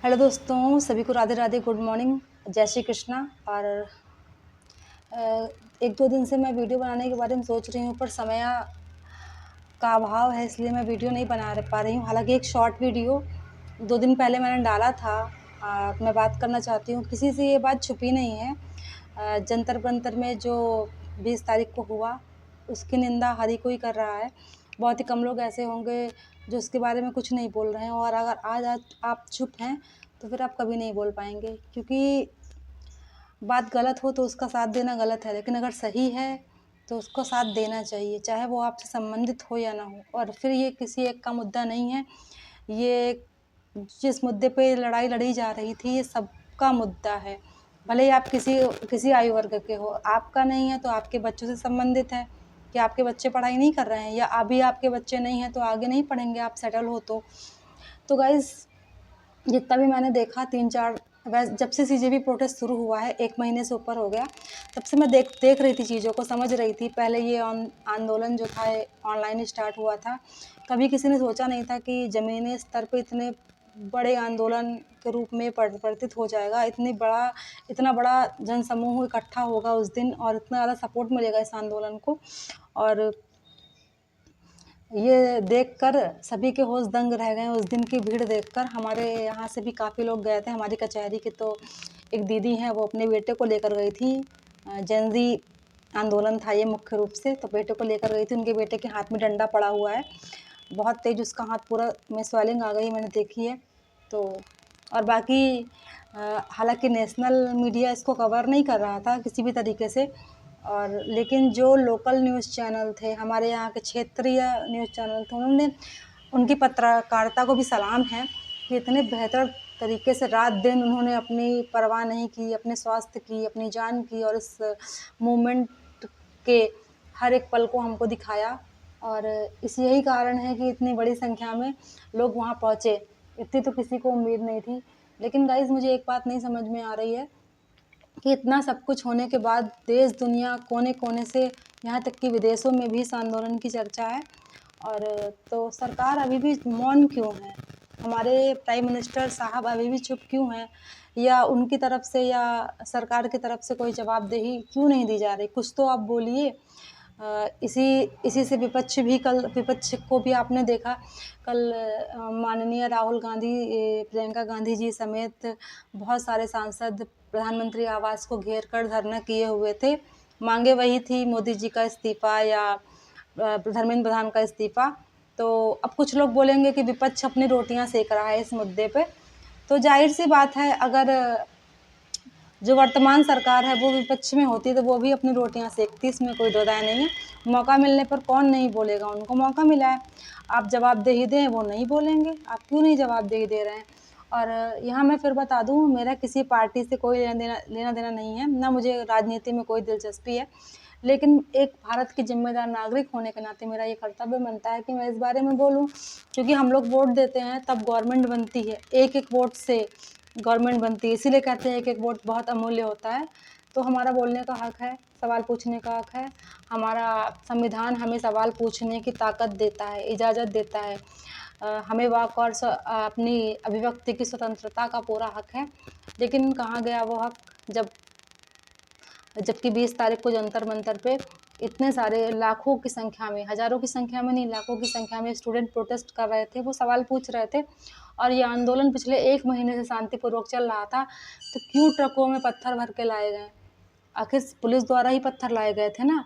Hello दोस्तों, सभी को राधे राधे, गुड मॉर्निंग, जय श्री कृष्णा। और एक दो दिन से मैं वीडियो बनाने के बारे में सोच रही हूँ, पर समय का अभाव है, इसलिए मैं वीडियो नहीं बना पा रही हूँ। हालांकि एक शॉर्ट वीडियो 2 दिन पहले मैंने डाला था। मैं बात करना चाहती हूँ, किसी से ये बात छुपी नहीं है। जंतर मंतर में जो 20 तारीख को हुआ, उसकी निंदा हर ही कोई कर रहा है। बहुत ही कम लोग ऐसे होंगे जो उसके बारे में कुछ नहीं बोल रहे हैं, और अगर आज आप चुप हैं तो फिर आप कभी नहीं बोल पाएंगे, क्योंकि बात गलत हो तो उसका साथ देना गलत है, लेकिन अगर सही है तो उसको साथ देना चाहिए, चाहे वो आपसे संबंधित हो या ना हो। और फिर ये किसी एक का मुद्दा नहीं है, ये जिस मुद्दे पे लड़ाई लड़ी जा रही थी ये सबका मुद्दा है। भले ही आप किसी आयु वर्ग के हो, आपका नहीं है तो आपके बच्चों से संबंधित है कि आपके बच्चे पढ़ाई नहीं कर रहे हैं, या अभी आपके बच्चे नहीं हैं तो आगे नहीं पढ़ेंगे, आप सेटल हो तो गाइज़, जितना भी मैंने देखा 3-4 जब से सीजेबी प्रोटेस्ट शुरू हुआ है, 1 महीने से ऊपर हो गया, तब से मैं देख रही थी चीज़ों को, समझ रही थी। पहले ये आंदोलन जो था ऑनलाइन स्टार्ट हुआ था। कभी किसी ने सोचा नहीं था कि ज़मीनी स्तर पे इतने बड़े आंदोलन के रूप में परिवर्तित हो जाएगा। इतना बड़ा जनसमूह इकट्ठा होगा उस दिन, और इतना ज़्यादा सपोर्ट मिलेगा इस आंदोलन को। और ये देखकर सभी के होश दंग रह गए। उस दिन की भीड़ देखकर हमारे यहाँ से भी काफ़ी लोग गए थे। हमारी कचहरी की तो एक दीदी हैं, वो अपने बेटे को लेकर गई थी। जेन ज़ी आंदोलन था ये मुख्य रूप से, तो बेटे को लेकर गई थी। उनके बेटे के हाथ में डंडा पड़ा हुआ है, बहुत तेज़ उसका हाथ पूरा में स्वेलिंग आ गई, मैंने देखी है। तो और बाकी हालांकि नेशनल मीडिया इसको कवर नहीं कर रहा था किसी भी तरीके से, और लेकिन जो लोकल न्यूज़ चैनल थे, हमारे यहाँ के क्षेत्रीय न्यूज़ चैनल थे, उनकी पत्रकारिता को भी सलाम है कि इतने बेहतर तरीके से रात दिन उन्होंने अपनी परवाह नहीं की, अपने स्वास्थ्य की, अपनी जान की, और इस मूवमेंट के हर एक पल को हमको दिखाया। और यही कारण है कि इतनी बड़ी संख्या में लोग वहाँ पहुँचे। इतनी तो किसी को उम्मीद नहीं थी। लेकिन गाइज़, मुझे एक बात नहीं समझ में आ रही है कि इतना सब कुछ होने के बाद देश दुनिया कोने-कोने से, यहाँ तक कि विदेशों में भी इस आंदोलन की चर्चा है। और तो सरकार अभी भी मौन क्यों है? हमारे प्राइम मिनिस्टर साहब अभी भी चुप क्यों हैं? या उनकी तरफ से या सरकार की तरफ से कोई जवाबदेही क्यों नहीं दी जा रही? कुछ तो आप बोलिए। इसी इसी से विपक्ष को भी आपने देखा कल, माननीय राहुल गांधी, प्रियंका गांधी जी समेत बहुत सारे सांसद प्रधानमंत्री आवास को घेर कर धरना किए हुए थे। मांगे वही थी, मोदी जी का इस्तीफा या धर्मेंद्र प्रधान का इस्तीफा। तो अब कुछ लोग बोलेंगे कि विपक्ष अपनी रोटियां सेक रहा है इस मुद्दे पे। तो जाहिर सी बात है, अगर जो वर्तमान सरकार है वो विपक्ष में होती तो वो भी अपनी रोटियां सेकती, इसमें कोई दो राय नहीं है। मौका मिलने पर कौन नहीं बोलेगा, उनको मौका मिला है। आप जवाबदेही दें, वो नहीं बोलेंगे। आप क्यों नहीं जवाबदेही दे रहे हैं? और यहाँ मैं फिर बता दूँ, मेरा किसी पार्टी से कोई लेना देना नहीं है, ना मुझे राजनीति में कोई दिलचस्पी है। लेकिन एक भारत की जिम्मेदार नागरिक होने के नाते मेरा ये कर्तव्य बनता है कि मैं इस बारे में बोलूँ, क्योंकि हम लोग वोट देते हैं तब गवर्नमेंट बनती है। एक एक वोट से गवर्नमेंट बनती है, इसीलिए कहते हैं एक एक वोट बहुत अमूल्य होता है। तो हमारा बोलने का हक है, सवाल पूछने का हक है। हमारा संविधान हमें सवाल पूछने की ताकत देता है, इजाज़त देता है। हमें वाक और अपनी अभिव्यक्ति की स्वतंत्रता का पूरा हक है। लेकिन कहाँ गया वो हक, जबकि 20 तारीख को जंतर मंतर पे इतने सारे लाखों की संख्या में, हज़ारों की संख्या में नहीं, लाखों की संख्या में स्टूडेंट प्रोटेस्ट कर रहे थे, वो सवाल पूछ रहे थे। और ये आंदोलन पिछले 1 महीने से शांतिपूर्वक चल रहा था, तो क्यों ट्रकों में पत्थर भर के लाए गए? आखिर पुलिस द्वारा ही पत्थर लाए गए थे ना।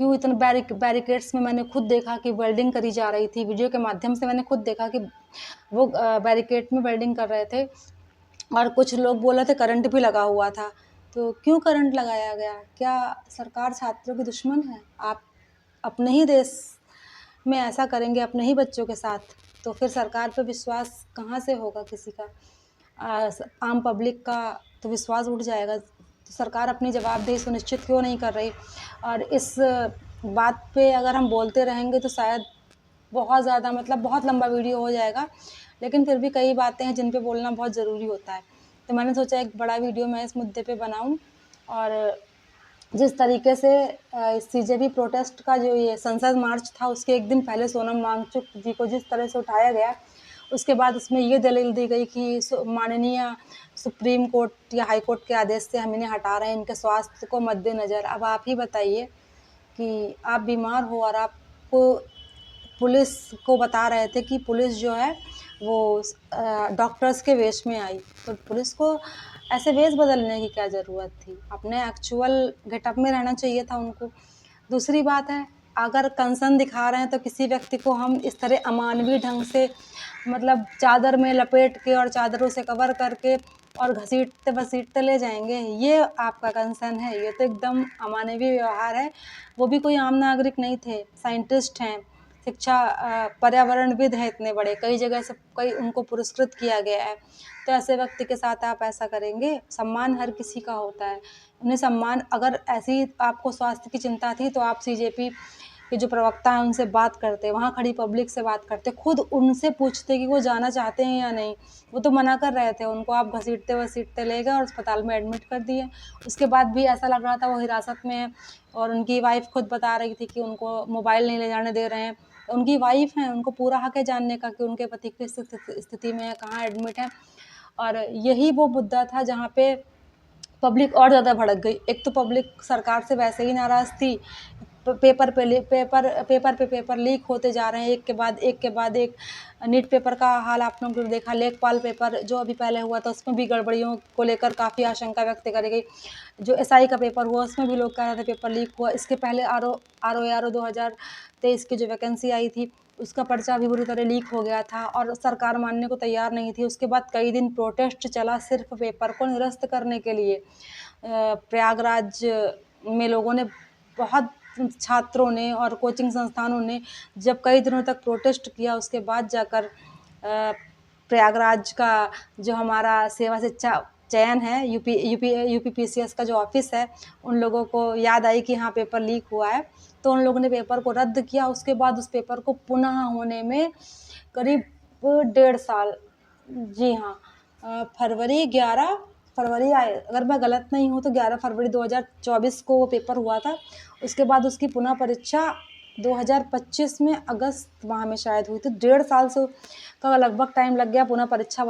क्यों इतने बैरिकेड्स में मैंने खुद देखा कि वेल्डिंग करी जा रही थी। वीडियो के माध्यम से मैंने खुद देखा कि वो बैरिकेड में वेल्डिंग कर रहे थे, और कुछ लोग बोल रहे थे करंट भी लगा हुआ था। तो क्यों करंट लगाया गया? क्या सरकार छात्रों की दुश्मन है? आप अपने ही देश में ऐसा करेंगे, अपने ही बच्चों के साथ, तो फिर सरकार पे विश्वास कहाँ से होगा किसी का? आम पब्लिक का तो विश्वास उठ जाएगा। तो सरकार अपनी जवाबदेही सुनिश्चित क्यों नहीं कर रही? और इस बात पे अगर हम बोलते रहेंगे तो शायद बहुत ज़्यादा, मतलब बहुत लंबा वीडियो हो जाएगा। लेकिन फिर भी कई बातें हैं जिन पे बोलना बहुत ज़रूरी होता है। तो मैंने सोचा एक बड़ा वीडियो मैं इस मुद्दे पे बनाऊँ। और जिस तरीके से सीजेबी प्रोटेस्ट का जो ये संसद मार्च था, उसके एक दिन पहले सोनम वांगचुक जी को जिस तरह से उठाया गया, उसके बाद उसमें ये दलील दी गई कि माननीय सुप्रीम कोर्ट या हाई कोर्ट के आदेश से हम इन्हें हटा रहे हैं इनके स्वास्थ्य को मद्देनज़र। अब आप ही बताइए कि आप बीमार हो और आपको पुलिस को बता रहे थे कि पुलिस जो है वो डॉक्टर्स के वेश में आई, तो पुलिस को ऐसे वेश बदलने की क्या ज़रूरत थी? अपने एक्चुअल गेटअप में रहना चाहिए था उनको। दूसरी बात है, अगर कंसर्न दिखा रहे हैं तो किसी व्यक्ति को हम इस तरह अमानवीय ढंग से मतलब चादर में लपेट के और चादरों से कवर करके और घसीटते-वसीटते ले जाएँगे, ये आपका कंसर्न है? ये तो एकदम अमानवीय व्यवहार है। वो भी कोई आम नागरिक नहीं थे, साइंटिस्ट हैं, पर्यावरणविद हैं इतने बड़े, कई जगह से कई उनको पुरस्कृत किया गया है। तो ऐसे व्यक्ति के साथ आप ऐसा करेंगे? सम्मान हर किसी का होता है। उन्हें सम्मान अगर ऐसी आपको स्वास्थ्य की चिंता थी तो आप सीजेपी के जो प्रवक्ता हैं उनसे बात करते, वहाँ खड़ी पब्लिक से बात करते, खुद उनसे पूछते कि वो जाना चाहते हैं या नहीं। वो तो मना कर रहे थे, उनको आप घसीटते-वसीटते ले गए और अस्पताल में एडमिट कर दिए। उसके बाद भी ऐसा लग रहा था वो हिरासत में हैं और उनकी वाइफ़ खुद बता रही थी कि उनको मोबाइल नहीं ले जाने दे रहे हैं। उनकी वाइफ़ हैं, उनको पूरा हक है जानने का कि उनके पति किस स्थिति में है, कहाँ एडमिट हैं। और यही वो मुद्दा था जहाँ पे पब्लिक और ज़्यादा भड़क गई। एक तो पब्लिक सरकार से वैसे ही नाराज़ थी, पेपर पे पेपर लीक होते जा रहे हैं, एक के बाद एक। नीट पेपर का हाल आप लोगों ने देखा, लेखपाल पेपर जो अभी पहले हुआ था उसमें भी गड़बड़ियों को लेकर काफ़ी आशंका व्यक्त करी गई। जो एसआई का पेपर हुआ उसमें भी लोग कह रहे थे पेपर लीक हुआ। इसके पहले आरओ 2023 की जो वैकेंसी आई थी उसका पर्चा भी बुरी तरह लीक हो गया था और सरकार मानने को तैयार नहीं थी। उसके बाद कई दिन प्रोटेस्ट चला सिर्फ पेपर को निरस्त करने के लिए। प्रयागराज में लोगों ने बहुत छात्रों ने और कोचिंग संस्थानों ने जब कई दिनों तक प्रोटेस्ट किया उसके बाद जाकर प्रयागराज का जो हमारा सेवा शिक्षा चयन है यूपीपीसीएस का जो ऑफिस है उन लोगों को याद आई कि हाँ पेपर लीक हुआ है, तो उन लोगों ने पेपर को रद्द किया। उसके बाद उस पेपर को पुनः होने में करीब 1.5 साल, जी हाँ, फरवरी आए अगर मैं गलत नहीं हूँ तो 11 फरवरी 2024 को वो पेपर हुआ था। उसके बाद उसकी पुनः परीक्षा 2025 में अगस्त माह में शायद हुई थी। 1.5 साल से का लगभग टाइम लग गया पुनः परीक्षा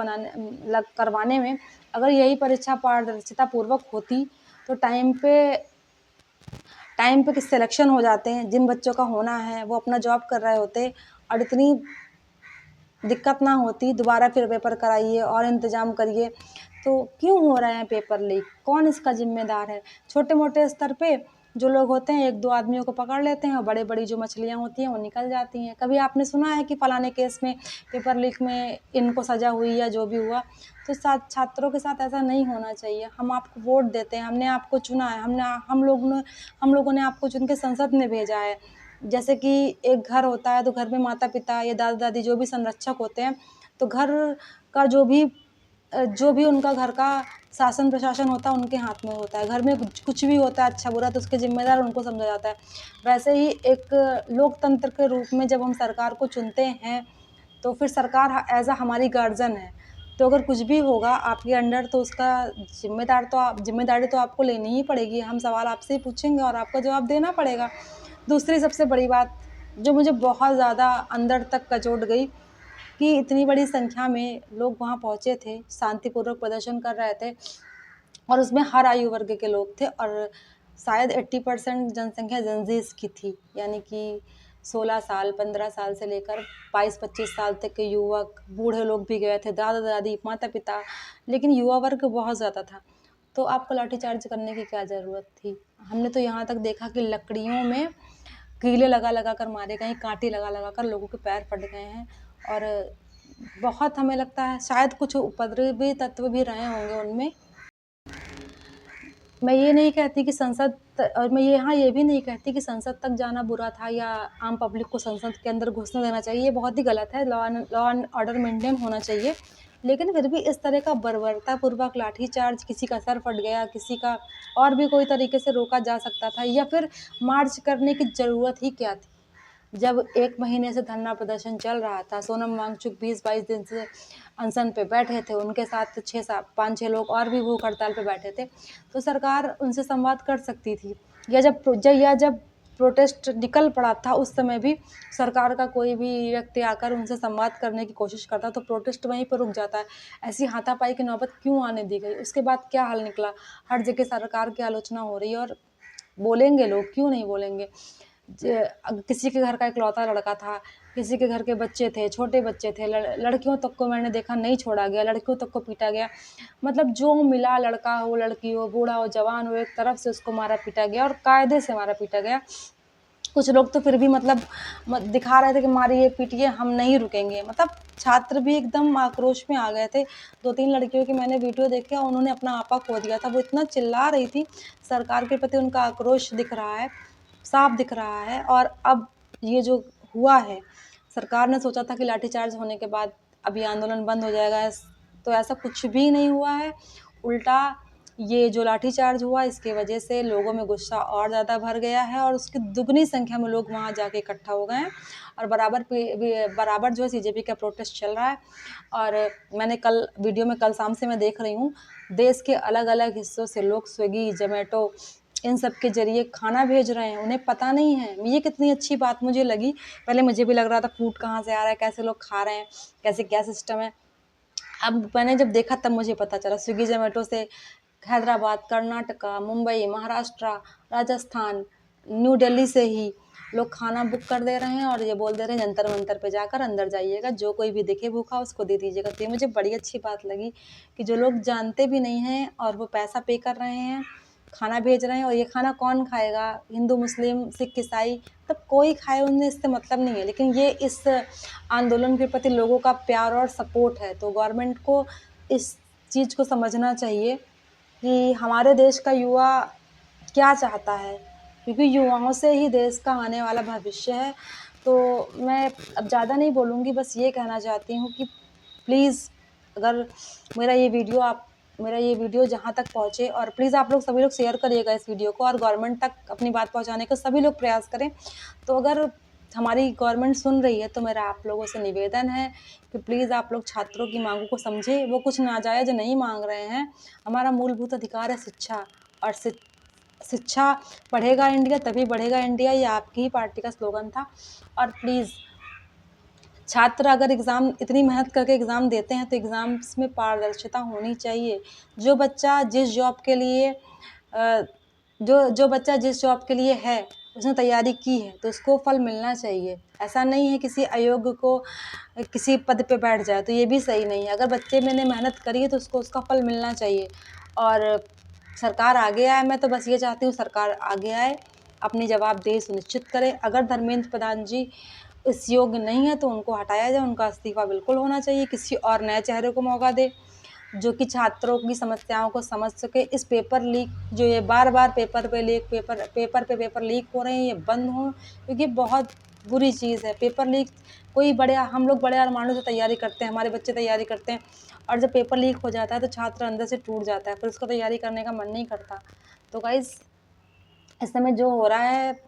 करवाने में। अगर यही परीक्षा पारदर्शिता पूर्वक होती तो टाइम पे सिलेक्शन हो जाते हैं। जिन बच्चों का होना है वो अपना जॉब कर रहे होते और इतनी दिक्कत ना होती। दोबारा फिर पेपर कराइए और इंतज़ाम करिए। तो क्यों हो रहे हैं पेपर लीक? कौन इसका ज़िम्मेदार है? छोटे-मोटे स्तर पे जो लोग होते हैं 1-2 आदमियों को पकड़ लेते हैं और बड़ी-बड़ी जो मछलियाँ होती हैं वो निकल जाती हैं। कभी आपने सुना है कि फलाने केस में पेपर लीक में इनको सज़ा हुई या जो भी हुआ? तो छात्रों के साथ ऐसा नहीं होना चाहिए। हम आपको वोट देते हैं, हमने आपको चुना है, हम लोगों ने आपको चुन के संसद में भेजा है। जैसे कि एक घर होता है तो घर में माता-पिता या दादा-दादी जो भी संरक्षक होते हैं, तो घर का जो भी उनका घर का शासन प्रशासन होता है उनके हाथ में होता है। घर में कुछ भी होता है अच्छा बुरा तो उसके ज़िम्मेदार उनको समझा जाता है। वैसे ही एक लोकतंत्र के रूप में जब हम सरकार को चुनते हैं तो फिर सरकार एज़ हमारी गार्जियन है। तो अगर कुछ भी होगा आपके अंडर तो उसका ज़िम्मेदारी तो आपको लेनी ही पड़ेगी। हम सवाल आपसे ही पूछेंगे और आपको जवाब देना पड़ेगा। दूसरी सबसे बड़ी बात जो मुझे बहुत ज़्यादा अंदर तक कचोट गई कि इतनी बड़ी संख्या में लोग वहाँ पहुँचे थे, शांतिपूर्वक प्रदर्शन कर रहे थे और उसमें हर आयु वर्ग के लोग थे और शायद 80% जनसंख्या जेनज़ीज़ की थी, यानी कि 16 साल, 15 साल से लेकर 22-25 साल तक के युवक, बूढ़े लोग भी गए थे, दादा-दादी, माता-पिता, लेकिन युवा वर्ग बहुत ज़्यादा था। तो आपको लाठीचार्ज करने की क्या ज़रूरत थी? हमने तो यहाँ तक देखा कि लकड़ियों में कीले लगा-लगा कर मारे गए, काँटे लगा-लगा कर लोगों के पैर फट गए हैं और बहुत हमें लगता है शायद कुछ उपद्रवी तत्व भी रहे होंगे उनमें। मैं ये नहीं कहती कि ये भी नहीं कहती कि संसद तक जाना बुरा था या आम पब्लिक को संसद के अंदर घुसने देना चाहिए, ये बहुत ही गलत है। लॉ एंड ऑर्डर मेंटेन होना चाहिए। लेकिन फिर भी इस तरह का बर्बरतापूर्वक लाठीचार्ज, किसी का सर फट गया, किसी का और भी कोई तरीके से रोका जा सकता था या फिर मार्च करने की ज़रूरत ही क्या थी? जब 1 महीने से धरना प्रदर्शन चल रहा था, सोनम वांगचुक 20-22 दिन से अनशन पे बैठे थे, उनके साथ 5-6 लोग और भी भूख हड़ताल पे बैठे थे, तो सरकार उनसे संवाद कर सकती थी। या जब प्रोटेस्ट निकल पड़ा था उस समय भी सरकार का कोई भी व्यक्ति आकर उनसे संवाद करने की कोशिश करता तो प्रोटेस्ट वहीं पर रुक जाता है। ऐसी हाथापाई की नौबत क्यों आने दी गई? उसके बाद क्या हल निकला? हर जगह सरकार की आलोचना हो रही है और बोलेंगे लोग, क्यों नहीं बोलेंगे? किसी के घर का इकलौता लड़का था, किसी के घर के बच्चे थे, छोटे बच्चे थे, लड़कियों तक को मैंने देखा नहीं छोड़ा गया, लड़कियों तक को पीटा गया। मतलब जो मिला, लड़का हो, लड़की हो, बूढ़ा हो, जवान हो, एक तरफ से उसको मारा पीटा गया और कायदे से मारा पीटा गया। कुछ लोग तो फिर भी मतलब दिखा रहे थे कि मारिए पीटिए, हम नहीं रुकेंगे। मतलब छात्र भी एकदम आक्रोश में आ गए थे। 2-3 लड़कियों की मैंने वीडियो देखे और उन्होंने अपना आपा खो दिया था। वो इतना चिल्ला रही थी, सरकार के प्रति उनका आक्रोश दिख रहा है, साफ दिख रहा है। और अब ये जो हुआ है, सरकार ने सोचा था कि लाठीचार्ज होने के बाद अभी आंदोलन बंद हो जाएगा, तो ऐसा कुछ भी नहीं हुआ है। उल्टा ये जो लाठीचार्ज हुआ, इसकी वजह से लोगों में गुस्सा और ज़्यादा भर गया है और उसकी दुगनी संख्या में लोग वहाँ जाके इकट्ठा हो गए हैं और बराबर जो है सीजेपी का प्रोटेस्ट चल रहा है। और मैंने कल वीडियो में, कल शाम से मैं देख रही हूँ, देश के अलग अलग हिस्सों से लोग स्विगी, जोमेटो इन सब के ज़रिए खाना भेज रहे हैं। उन्हें पता नहीं है, ये कितनी अच्छी बात मुझे लगी। पहले मुझे भी लग रहा था फूड कहाँ से आ रहा है, कैसे लोग खा रहे हैं, कैसे क्या सिस्टम है। अब मैंने जब देखा तब मुझे पता चला स्विगी, जोमेटो से हैदराबाद, कर्नाटका, मुंबई, महाराष्ट्र, राजस्थान, न्यू दिल्ली से ही लोग खाना बुक कर दे रहे हैं और ये बोल दे रहे हैं जंतर मंतर पे जाकर अंदर जाइएगा, जो कोई भी दिखे भूखा उसको दे दीजिएगा। तो ये मुझे बड़ी अच्छी बात लगी कि जो लोग जानते भी नहीं हैं और वो पैसा पे कर रहे हैं, खाना भेज रहे हैं। और ये खाना कौन खाएगा? हिंदू, मुस्लिम, सिख, ईसाई, तब कोई खाए, उन्हें इससे मतलब नहीं है। लेकिन ये इस आंदोलन के प्रति लोगों का प्यार और सपोर्ट है। तो गवर्नमेंट को इस चीज़ को समझना चाहिए कि हमारे देश का युवा क्या चाहता है, क्योंकि युवाओं से ही देश का आने वाला भविष्य है। तो मैं अब ज़्यादा नहीं बोलूँगी, बस ये कहना चाहती हूँ कि प्लीज़, अगर मेरा ये वीडियो जहाँ तक पहुँचे, और प्लीज़ आप लोग सभी लोग शेयर करिएगा इस वीडियो को और गवर्नमेंट तक अपनी बात पहुँचाने का सभी लोग प्रयास करें। तो अगर हमारी गवर्नमेंट सुन रही है तो मेरा आप लोगों से निवेदन है कि प्लीज़ आप लोग छात्रों की मांगों को समझें। वो कुछ नाजायज़ नहीं मांग रहे हैं। हमारा मूलभूत अधिकार है शिक्षा, और शिक्षा पढ़ेगा इंडिया तभी बढ़ेगा इंडिया, ये आपकी ही पार्टी का स्लोगन था। और प्लीज़ छात्र अगर इतनी मेहनत करके एग्ज़ाम देते हैं तो एग्ज़ाम्स में पारदर्शिता होनी चाहिए। जो बच्चा जिस जॉब के लिए जो बच्चा जिस जॉब के लिए है, उसने तैयारी की है तो उसको फल मिलना चाहिए। ऐसा नहीं है किसी अयोग्य को किसी पद पे बैठ जाए, तो ये भी सही नहीं है। अगर बच्चे ने मेहनत करी है तो उसको उसका फल मिलना चाहिए। और सरकार आगे आए, मैं तो बस ये चाहती हूँ सरकार आगे आए, अपनी जवाबदेही सुनिश्चित करे। अगर धर्मेंद्र प्रधान जी इस योग्य नहीं है तो उनको हटाया जाए, उनका इस्तीफा बिल्कुल होना चाहिए। किसी और नए चेहरे को मौका दे जो कि छात्रों की समस्याओं को समझ सके। इस पेपर लीक, जो ये बार-बार पेपर पे पेपर लीक हो रहे हैं, ये बंद हों, क्योंकि बहुत बुरी चीज़ है। पेपर लीक, हम लोग बड़े अरमानों से तैयारी करते हैं, हमारे बच्चे तैयारी करते हैं, और जब पेपर लीक हो जाता है तो छात्र अंदर से टूट जाता है, फिर उसको तैयारी करने का मन नहीं करता। तो गाइज़, इस समय जो हो रहा है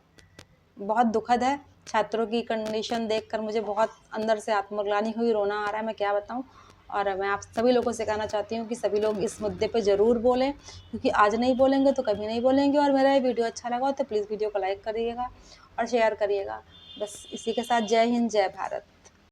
बहुत दुखद है। छात्रों की कंडीशन देखकर मुझे बहुत अंदर से आत्मग्लानि हुई, रोना आ रहा है, मैं क्या बताऊँ। और मैं आप सभी लोगों से कहना चाहती हूँ कि सभी लोग इस मुद्दे पे ज़रूर बोलें, क्योंकि आज नहीं बोलेंगे तो कभी नहीं बोलेंगे। और मेरा ये वीडियो अच्छा लगा हो तो प्लीज़ वीडियो को लाइक करिएगा और शेयर करिएगा। बस इसी के साथ जय हिंद, जय भारत।